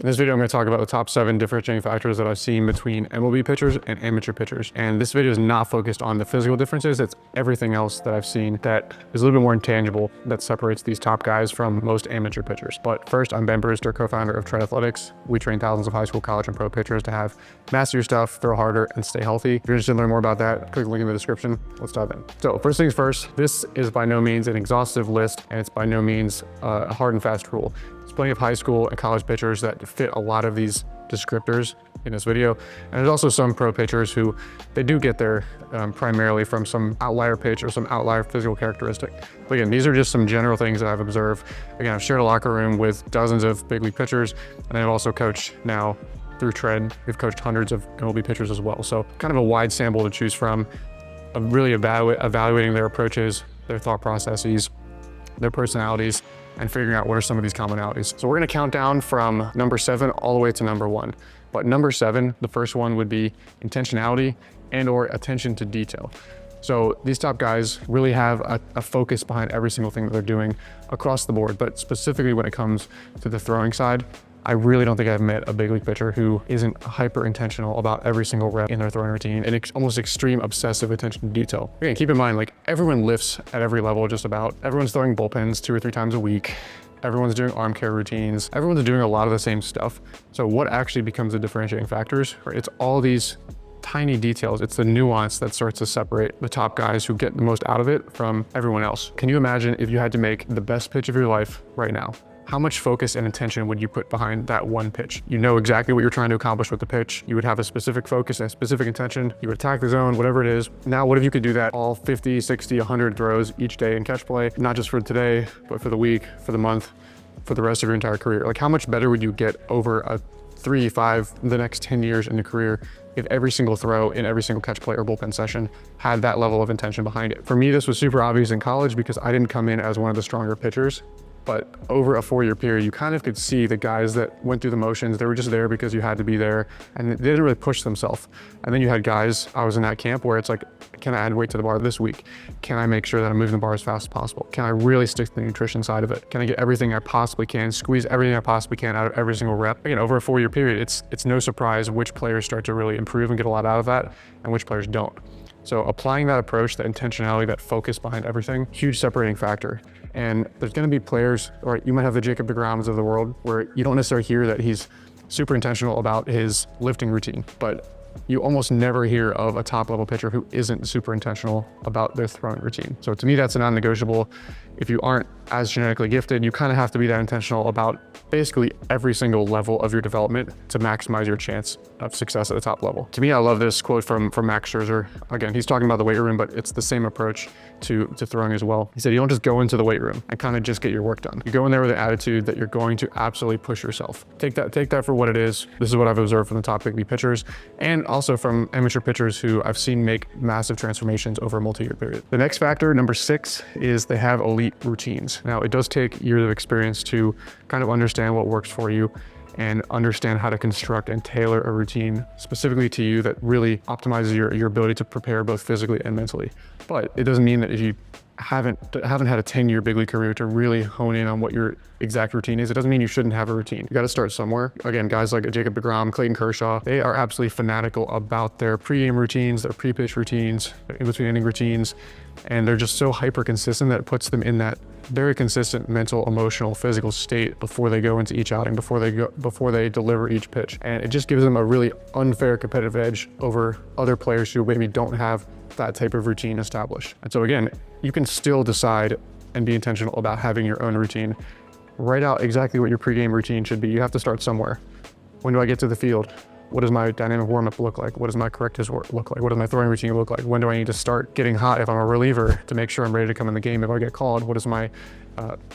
In this video, I'm going to talk about the top 7 differentiating factors that I've seen between MLB pitchers and amateur pitchers. And this video is not focused on the physical differences. It's everything else that I've seen that is a little bit more intangible that separates these top guys from most amateur pitchers. But first, I'm Ben Brewster, co-founder of Tread Athletics. We train thousands of high school, college, and pro pitchers to have master your stuff, throw harder, and stay healthy. If you're interested in learning more about that, click the link in the description. Let's dive in. So first things first, this is by no means an exhaustive list, and it's by no means a hard and fast rule. There's plenty of high school and college pitchers that fit a lot of these descriptors in this video. And there's also some pro pitchers who they do get there primarily from some outlier pitch or some outlier physical characteristic. But again, these are just some general things that I've observed. Again, I've shared a locker room with dozens of big league pitchers, and I've also coached now through Tread. We've coached hundreds of MLB pitchers as well. So kind of a wide sample to choose from, really evaluating their approaches, their thought processes, their personalities, and figuring out what are some of these commonalities. So we're gonna count down from number 7 all the way to number 1. But number 7, the first one would be intentionality and or attention to detail. So these top guys really have a focus behind every single thing that they're doing across the board, but specifically when it comes to the throwing side, I really don't think I've met a big league pitcher who isn't hyper intentional about every single rep in their throwing routine and almost extreme obsessive attention to detail. Again, keep in mind, like everyone lifts at every level, just about. Everyone's throwing bullpens 2 or 3 times a week. Everyone's doing arm care routines. Everyone's doing a lot of the same stuff. So what actually becomes the differentiating factors? It's all these tiny details. It's the nuance that starts to separate the top guys who get the most out of it from everyone else. Can you imagine if you had to make the best pitch of your life right now? How much focus and intention would you put behind that one pitch? You know exactly what you're trying to accomplish with the pitch. You would have a specific focus and a specific intention. You would attack the zone, whatever it is. Now, what if you could do that all 50, 60, 100 throws each day in catch play, not just for today, but for the week, for the month, for the rest of your entire career? Like, how much better would you get over a 3, 5, the next 10 years in your career if every single throw in every single catch play or bullpen session had that level of intention behind it? For me, this was super obvious in college because I didn't come in as one of the stronger pitchers. But over a 4-year period, you kind of could see the guys that went through the motions. They were just there because you had to be there, and they didn't really push themselves. And then you had guys, I was in that camp where it's like, can I add weight to the bar this week? Can I make sure that I'm moving the bar as fast as possible? Can I really stick to the nutrition side of it? Can I get everything I possibly can, squeeze everything I possibly can out of every single rep? Again, over a 4-year period, it's no surprise which players start to really improve and get a lot out of that, and which players don't. So applying that approach, that intentionality, that focus behind everything, huge separating factor. And there's going to be players, or you might have the Jacob deGroms of the world, where you don't necessarily hear that he's super intentional about his lifting routine, but you almost never hear of a top level pitcher who isn't super intentional about their throwing routine. So to me, that's a non-negotiable. If you aren't as genetically gifted, you kind of have to be that intentional about basically every single level of your development to maximize your chance of success at the top level. To me, I love this quote from Max Scherzer. Again, he's talking about the weight room, but it's the same approach to throwing as well. He said, you don't just go into the weight room and kind of just get your work done. You go in there with an attitude that you're going to absolutely push yourself. Take that for what it is. This is what I've observed from the top big league pitchers and also from amateur pitchers who I've seen make massive transformations over a multi-year period. The next factor, number 6, is they have elite routines. Now, it does take years of experience to kind of understand what works for you and understand how to construct and tailor a routine specifically to you that really optimizes your ability to prepare both physically and mentally. But it doesn't mean that if you haven't had a 10-year big league career to really hone in on what your exact routine is, it doesn't mean you shouldn't have a routine. You got to start somewhere. Again, guys like Jacob deGrom, Clayton Kershaw, they are absolutely fanatical about their pregame routines, their pre-pitch routines, their in-between inning routines, and they're just so hyper consistent that it puts them in that very consistent mental, emotional, physical state before they go into each outing, before they deliver each pitch. And it just gives them a really unfair competitive edge over other players who maybe don't have that type of routine established. And so again, you can still decide and be intentional about having your own routine. Write out exactly what your pregame routine should be. You have to start somewhere. When do I get to the field? What does my dynamic warm-up look like? What does my correctives look like? What does my throwing routine look like? When do I need to start getting hot if I'm a reliever to make sure I'm ready to come in the game if I get called? What does my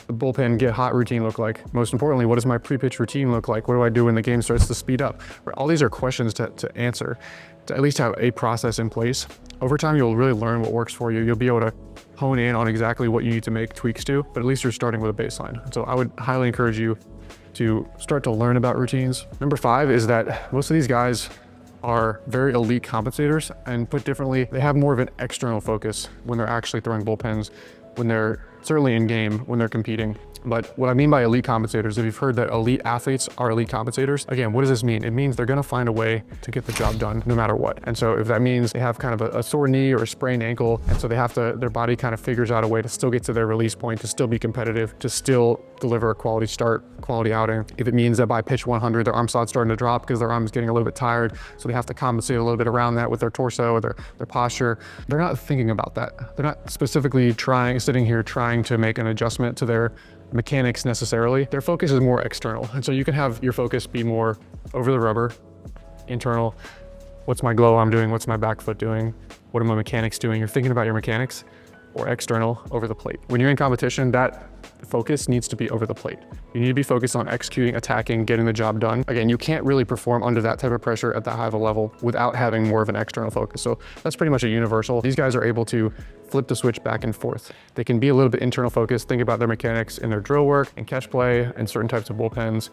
bullpen get hot routine look like? Most importantly, what does my pre-pitch routine look like? What do I do when the game starts to speed up? All these are questions to answer, to at least have a process in place. Over time, you'll really learn what works for you. You'll be able to hone in on exactly what you need to make tweaks to, but at least you're starting with a baseline. So I would highly encourage you to start to learn about routines. Number 5 is that most of these guys are very elite compensators, and put differently, they have more of an external focus when they're actually throwing bullpens, when they're certainly in game, when they're competing. But what I mean by elite compensators, if you've heard that elite athletes are elite compensators, again, what does this mean? It means they're gonna find a way to get the job done no matter what. And so if that means they have kind of a sore knee or a sprained ankle, and so they have to, their body kind of figures out a way to still get to their release point, to still be competitive, to still deliver a quality start, quality outing. If it means that by pitch 100, their arm slot's starting to drop because their arm is getting a little bit tired, so they have to compensate a little bit around that with their torso or their posture. They're not thinking about that. They're not specifically sitting here trying to make an adjustment to their mechanics necessarily. Their focus is more external. And so you can have your focus be more over the rubber, internal. What's my glow arm doing? What's my back foot doing? What are my mechanics doing? You're thinking about your mechanics, or external, over the plate. When you're in competition, that focus needs to be over the plate. You need to be focused on executing, attacking, getting the job done. Again, you can't really perform under that type of pressure at that high of a level without having more of an external focus. So that's pretty much a universal. These guys are able to flip the switch back and forth. They can be a little bit internal focused, think about their mechanics in their drill work and catch play and certain types of bullpens.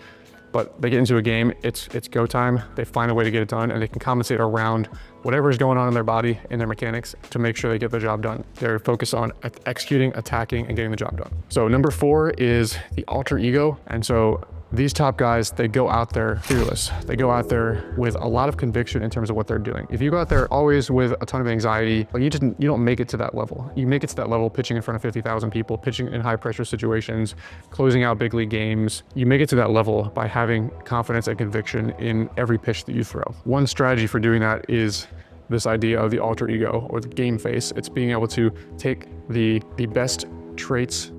But they get into a game, it's go time. They find a way to get it done, and they can compensate around whatever is going on in their body and their mechanics to make sure they get the job done. They're focused on executing, attacking, and getting the job done. So number 4 is the alter ego. And so these top guys, they go out there fearless. They go out there with a lot of conviction in terms of what they're doing. If you go out there always with a ton of anxiety, like you don't make it to that level. You make it to that level pitching in front of 50,000 people, pitching in high pressure situations, closing out big league games. You make it to that level by having confidence and conviction in every pitch that you throw. One strategy for doing that is this idea of the alter ego or the game face. It's being able to take the best traits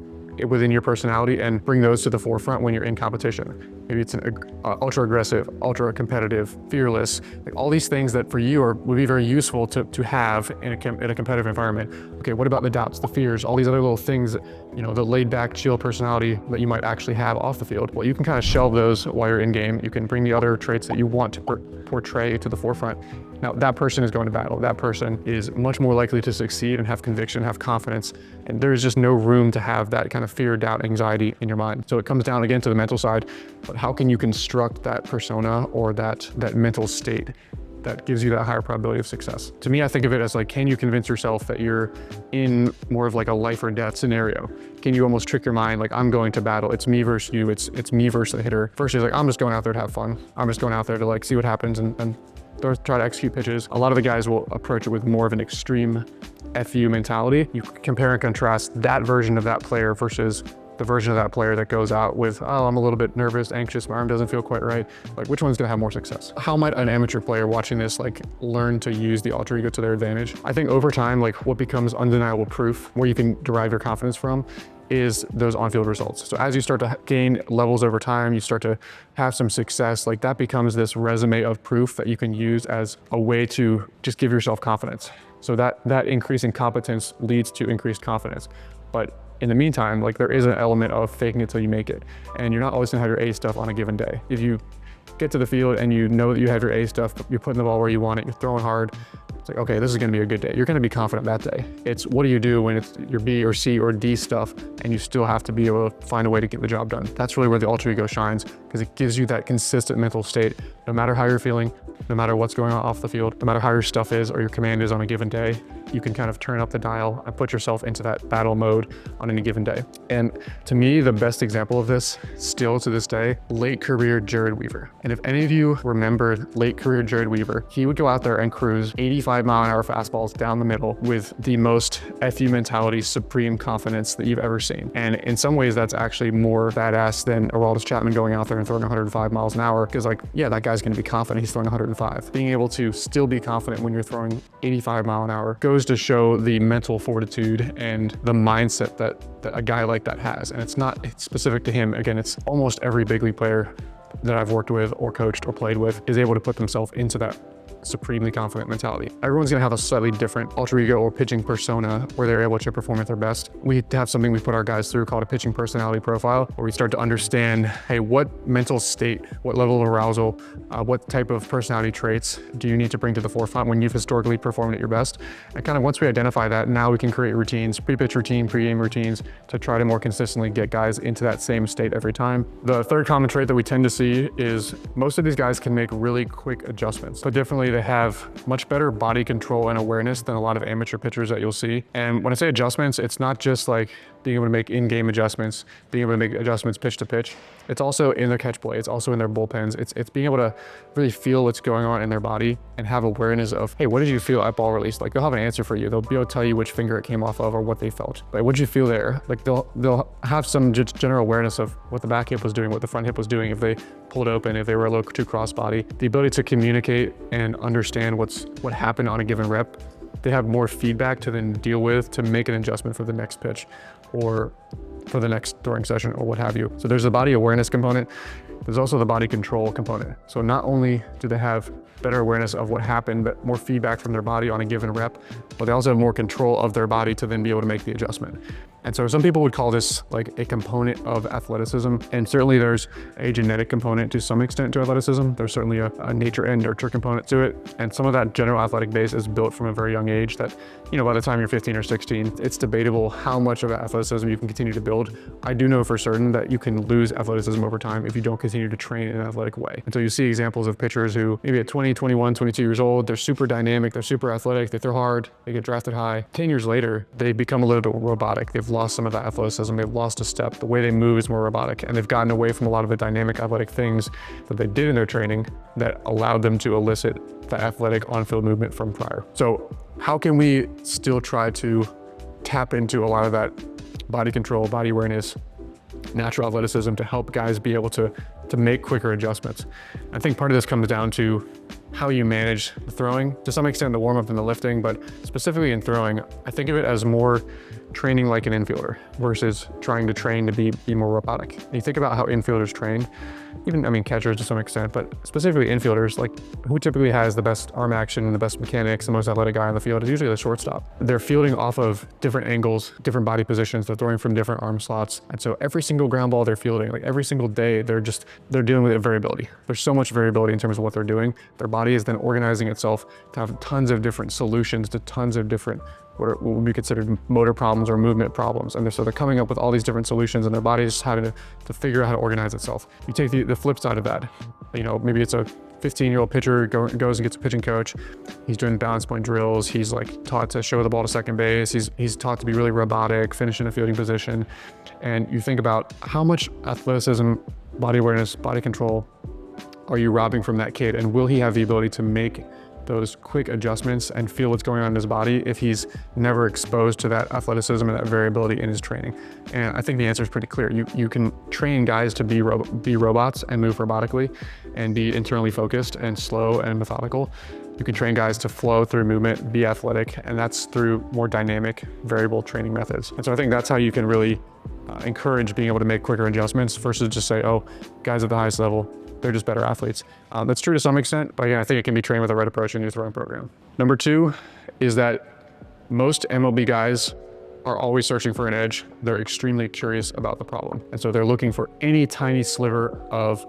within your personality and bring those to the forefront when you're in competition. Maybe it's an ultra aggressive, ultra competitive, fearless, like all these things that for you would be very useful to have in a competitive environment. Okay, what about the doubts, the fears, all these other little things, the laid back, chill personality that you might actually have off the field? Well, you can kind of shelve those while you're in game. You can bring the other traits that you want to portray to the forefront. Now, that person is going to battle. That person is much more likely to succeed and have conviction, have confidence. And there's just no room to have that kind of fear, doubt, anxiety in your mind. So it comes down again to the mental side, but how can you construct that persona or that mental state that gives you that higher probability of success? To me, I think of it as like, can you convince yourself that you're in more of like a life or death scenario? Can you almost trick your mind, like, I'm going to battle, it's me versus you, it's me versus the hitter. Versus like, I'm just going out there to have fun. I'm just going out there to like see what happens and try to execute pitches. A lot of the guys will approach it with more of an extreme FU mentality. You compare and contrast that version of that player versus the version of that player that goes out with, oh, I'm a little bit nervous, anxious, my arm doesn't feel quite right. Like, which one's gonna have more success? How might an amateur player watching this like learn to use the alter ego to their advantage? I think over time, like what becomes undeniable proof, where you can derive your confidence from, is those on-field results. So as you start to gain levels over time, you start to have some success, like that becomes this resume of proof that you can use as a way to just give yourself confidence. So that increase in competence leads to increased confidence. But in the meantime, like there is an element of faking it till you make it. And you're not always gonna have your A stuff on a given day. If you get to the field and you know that you have your A stuff, you're putting the ball where you want it, you're throwing hard, it's like, okay, this is gonna be a good day. You're gonna be confident that day. It's what do you do when it's your B or C or D stuff and you still have to be able to find a way to get the job done. That's really where the alter ego shines, because it gives you that consistent mental state, no matter how you're feeling, no matter what's going on off the field, no matter how your stuff is or your command is on a given day, you can kind of turn up the dial and put yourself into that battle mode on any given day. And to me, the best example of this, still to this day, late career Jared Weaver. And if any of you remember late career Jared Weaver, he would go out there and cruise 85-mile-an-hour fastballs down the middle with the most FU mentality, supreme confidence that you've ever seen. And in some ways, that's actually more badass than Aroldis Chapman going out there and throwing 105 miles an hour. Because like, yeah, that guy's gonna be confident he's throwing 105. Being able to still be confident when you're throwing 85 mile an hour goes to show the mental fortitude and the mindset that a guy like that has. And it's not specific to him. Again, it's almost every big league player that I've worked with or coached or played with is able to put themselves into that supremely confident mentality. Everyone's gonna have a slightly different alter ego or pitching persona where they're able to perform at their best. We have something we put our guys through called a pitching personality profile, where we start to understand, hey, what mental state, what level of arousal, what type of personality traits do you need to bring to the forefront when you've historically performed at your best? And kind of once we identify that, now we can create routines, pre-pitch routine, pre-game routines, to try to more consistently get guys into that same state every time. The third common trait that we tend to see is most of these guys can make really quick adjustments. But differently, they have much better body control and awareness than a lot of amateur pitchers that you'll see. And when I say adjustments, it's not just like being able to make in-game adjustments, being able to make adjustments pitch to pitch. It's also in their catch play. It's also in their bullpens. It's being able to really feel what's going on in their body and have awareness of, hey, what did you feel at ball release? Like, they'll have an answer for you. They'll be able to tell you which finger it came off of or what they felt. Like, what did you feel there? Like, they'll have some just general awareness of what the back hip was doing, what the front hip was doing, if they pulled open, if they were a little too crossbody. The ability to communicate and understand what happened on a given rep. They have more feedback to then deal with to make an adjustment for the next pitch or for the next throwing session or what have you. So there's the body awareness component. There's also the body control component. So not only do they have better awareness of what happened, but more feedback from their body on a given rep, but they also have more control of their body to then be able to make the adjustment. And so some people would call this like a component of athleticism. And certainly there's a genetic component to some extent to athleticism. There's certainly a nature and nurture component to it. And some of that general athletic base is built from a very young age that, you know, by the time you're 15 or 16, it's debatable how much of athleticism you can continue to build. I do know for certain that you can lose athleticism over time if you don't continue to train in an athletic way. And so you see examples of pitchers who maybe at 20, 21, 22 years old, they're super dynamic, they're super athletic, they throw hard, they get drafted high. 10 years later, they become a little bit robotic. They've lost some of that athleticism, they've lost a step. The way they move is more robotic, and they've gotten away from a lot of the dynamic athletic things that they did in their training that allowed them to elicit that athletic on-field movement from prior. So how can we still try to tap into a lot of that body control, body awareness, natural athleticism to help guys be able to make quicker adjustments? I think part of this comes down to how you manage the throwing, to some extent the warm-up and the lifting, but specifically in throwing, I think of it as more training like an infielder versus trying to train to be more robotic. And you think about how infielders train, even, I mean, catchers to some extent, but specifically infielders, like who typically has the best arm action, the best mechanics, the most athletic guy on the field is usually the shortstop. They're fielding off of different angles, different body positions, they're throwing from different arm slots. And so every single ground ball they're fielding, like every single day, they're dealing with variability. There's so much variability in terms of what they're doing. Their body is then organizing itself to have tons of different solutions to tons of different what would be considered motor problems or movement problems. And so they're coming up with all these different solutions and their body is just having to figure out how to organize itself. You take the flip side of that, you know, maybe it's a 15-year-old pitcher goes and gets a pitching coach. He's doing balance point drills. He's like taught to show the ball to second base. He's taught to be really robotic, finish in a fielding position. And you think about how much athleticism, body awareness, body control are you robbing from that kid? And will he have the ability to make those quick adjustments and feel what's going on in his body if he's never exposed to that athleticism and that variability in his training? And I think the answer is pretty clear. You can train guys to be robots and move robotically and be internally focused and slow and methodical. You can train guys to flow through movement, be athletic, and that's through more dynamic, variable training methods. And so I think that's how you can really encourage being able to make quicker adjustments versus just say, oh, guys at the highest level, they're just better athletes. That's true to some extent, but again, I think it can be trained with the right approach in your throwing program. Number two is that most MLB guys are always searching for an edge. They're extremely curious about the problem. And so they're looking for any tiny sliver of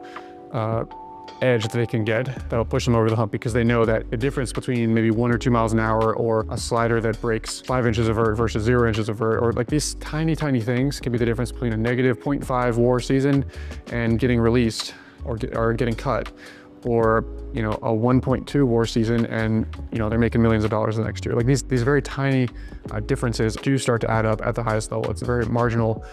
edge that they can get that'll push them over the hump, because they know that the difference between maybe 1 or 2 miles an hour or a slider that breaks 5 inches of vert versus 0 inches of vert, or like these tiny things can be the difference between a negative 0.5 WAR season and getting released or getting cut, or, you know, a 1.2 WAR season and, you know, they're making millions of dollars the next year. Like these very tiny differences do start to add up at the highest level. It's very marginal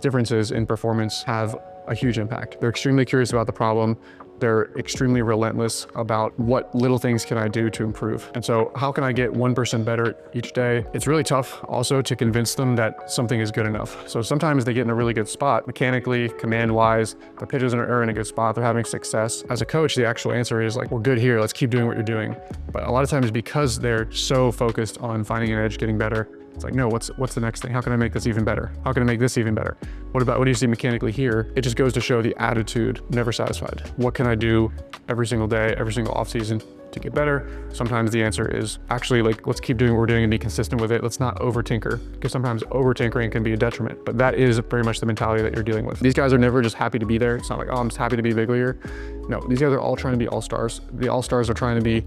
differences in performance have a huge impact. They're extremely curious about the problem. They're extremely relentless about what little things can I do to improve. And so how can I get 1% better each day? It's really tough also to convince them that something is good enough. So sometimes they get in a really good spot, mechanically, command-wise, the pitches are in a good spot, they're having success. As a coach, the actual answer is like, we're good here, let's keep doing what you're doing. But a lot of times because they're so focused on finding an edge, getting better, it's like, no, what's the next thing? How can I make this even better? How can I make this even better? What do you see mechanically here? It just goes to show the attitude, never satisfied. What can I do every single day, every single off season to get better? Sometimes the answer is actually like, let's keep doing what we're doing and be consistent with it. Let's not over tinker, because sometimes over tinkering can be a detriment, but that is very much the mentality that you're dealing with. These guys are never just happy to be there. It's not like, oh, I'm just happy to be big leaguer. No, these guys are all trying to be all-stars. The all-stars are trying to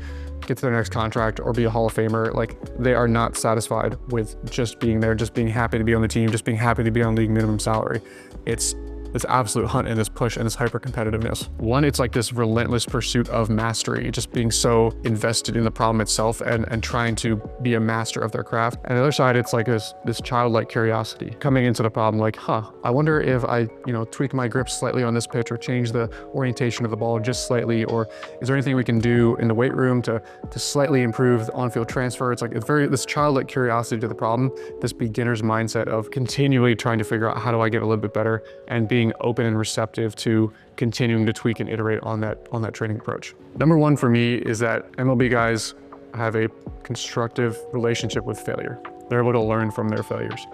get to their next contract or be a Hall of Famer. Like, they are not satisfied with just being there, just being happy to be on the team, just being happy to be on league minimum salary. It's this absolute hunt and this push and this hyper competitiveness. One, it's like this relentless pursuit of mastery, just being so invested in the problem itself and trying to be a master of their craft. And the other side, it's like this childlike curiosity coming into the problem, like, I wonder if I, tweak my grip slightly on this pitch or change the orientation of the ball just slightly, or is there anything we can do in the weight room to slightly improve the on-field transfer? It's like this childlike curiosity to the problem, this beginner's mindset of continually trying to figure out how do I get a little bit better, and being open and receptive to continuing to tweak and iterate on that training approach. Number one for me is that MLB guys have a constructive relationship with failure. They're able to learn from their failures.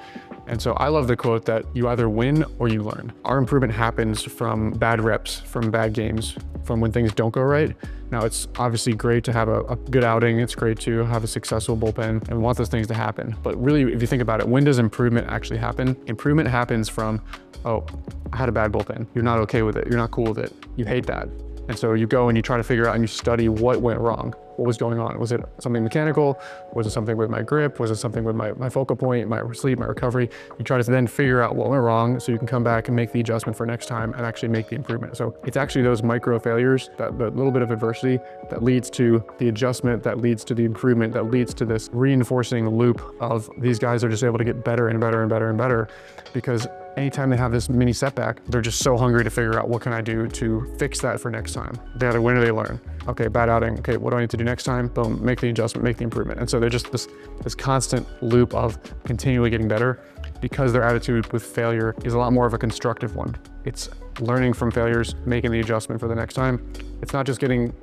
And so I love the quote that you either win or you learn. Our improvement happens from bad reps, from bad games, from when things don't go right. Now, it's obviously great to have a good outing. It's great to have a successful bullpen, and we want those things to happen. But really, if you think about it, when does improvement actually happen? Improvement happens from, oh, I had a bad bullpen. You're not okay with it. You're not cool with it. You hate that. And so you go and you try to figure out and you study what went wrong. What was going on? Was it something mechanical? Was it something with my grip? Was it something with my focal point, my sleep, my recovery? You try to then figure out what went wrong so you can come back and make the adjustment for next time and actually make the improvement. So it's actually those micro failures, that the little bit of adversity that leads to the adjustment, that leads to the improvement, that leads to this reinforcing loop of these guys are just able to get better and better and better and better, because anytime they have this mini setback, they're just so hungry to figure out what can I do to fix that for next time. They either win or they learn. Okay, bad outing. Okay, what do I need to do next time? Boom, make the adjustment, make the improvement. And so they're just this constant loop of continually getting better, because their attitude with failure is a lot more of a constructive one. It's learning from failures, making the adjustment for the next time. It's not just getting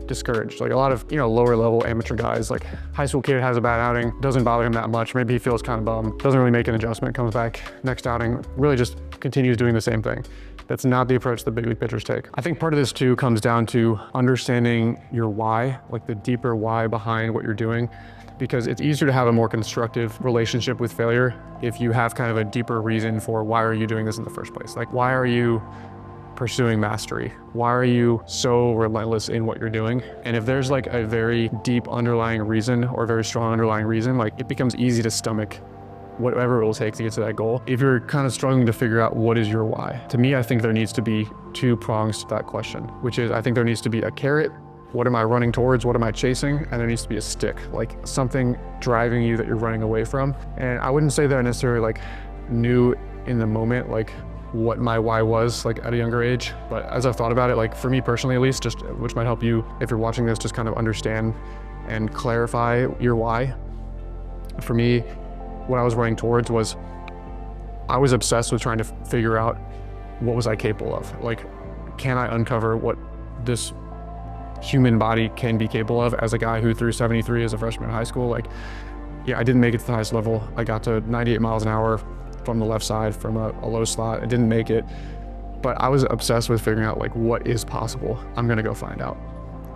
discouraged. Like a lot of, lower level amateur guys, like high school kid has a bad outing, doesn't bother him that much. Maybe he feels kind of bummed, doesn't really make an adjustment, comes back next outing, really just continues doing the same thing. That's not the approach that big league pitchers take. I think part of this too comes down to understanding your why, like the deeper why behind what you're doing, because it's easier to have a more constructive relationship with failure if you have kind of a deeper reason for why are you doing this in the first place. Like, why are you pursuing mastery? Why are you so relentless in what you're doing? And if there's like a very deep underlying reason or a very strong underlying reason, like it becomes easy to stomach whatever it will take to get to that goal. If you're kind of struggling to figure out what is your why, to me, I think there needs to be two prongs to that question, which is I think there needs to be a carrot. What am I running towards? What am I chasing? And there needs to be a stick, like something driving you that you're running away from. And I wouldn't say that I necessarily like knew in the moment, like what my why was like at a younger age. But as I've thought about it, like for me personally, at least, just which might help you if you're watching this, just kind of understand and clarify your why. For me, what I was running towards was I was obsessed with trying to figure out what was I capable of? Like, can I uncover what this human body can be capable of as a guy who threw 73 as a freshman in high school? Like, yeah, I didn't make it to the highest level. I got to 98 miles an hour from the left side from a low slot. I didn't make it, but I was obsessed with figuring out like what is possible. I'm gonna go find out.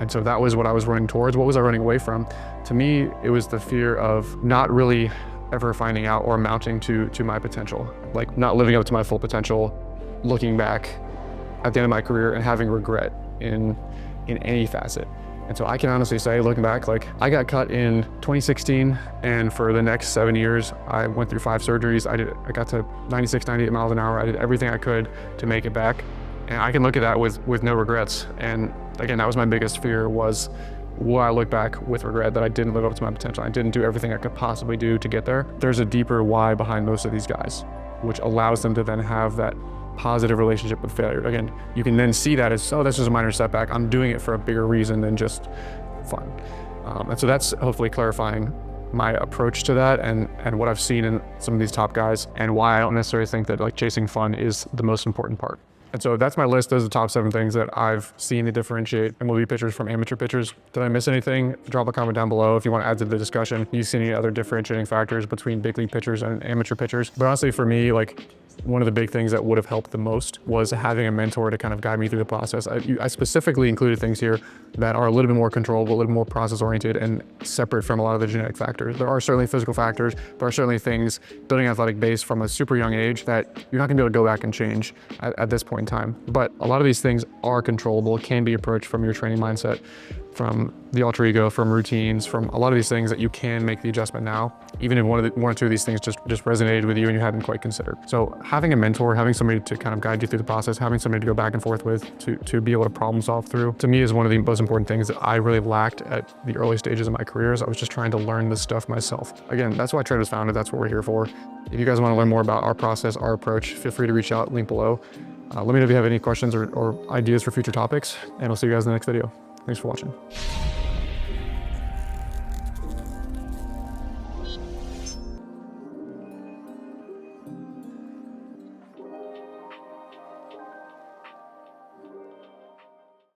And so that was what I was running towards. What was I running away from? To me, it was the fear of not really ever finding out or amounting to my potential, like not living up to my full potential, looking back at the end of my career and having regret in any facet. And so I can honestly say, looking back, like I got cut in 2016, and for the next 7 years, I went through 5 surgeries. I got to 96, 98 miles an hour. I did everything I could to make it back. And I can look at that with no regrets. And again, that was my biggest fear, was will I look back with regret that I didn't live up to my potential? I didn't do everything I could possibly do to get there. There's a deeper why behind most of these guys, which allows them to then have that positive relationship with failure. Again, you can then see that as, oh, that's just a minor setback. I'm doing it for a bigger reason than just fun. And so that's hopefully clarifying my approach to that and what I've seen in some of these top guys, and why I don't necessarily think that like chasing fun is the most important part. And so that's my list. Those are the top 7 things that I've seen to differentiate MLB pitchers from amateur pitchers. Did I miss anything? Drop a comment down below if you want to add to the discussion. You see any other differentiating factors between big league pitchers and amateur pitchers? But honestly, for me, like one of the big things that would have helped the most was having a mentor to kind of guide me through the process. I specifically included things here that are a little bit more controllable, a little more process oriented and separate from a lot of the genetic factors. There are certainly physical factors. There are certainly things building an athletic base from a super young age that you're not gonna be able to go back and change at this point. point in time. But a lot of these things are controllable, can be approached from your training mindset, from the alter ego, from routines, from a lot of these things that you can make the adjustment now, even if one or two of these things just resonated with you and you hadn't quite considered. So having a mentor, having somebody to kind of guide you through the process, having somebody to go back and forth with, to be able to problem solve through, to me is one of the most important things that I really lacked at the early stages of my career. Is I was just trying to learn this stuff myself. Again, that's why Trade was founded. That's what we're here for. If you guys want to learn more about our process, our approach, feel free to reach out, link below. Let me know if you have any questions or ideas for future topics, and I'll see you guys in the next video. Thanks for watching.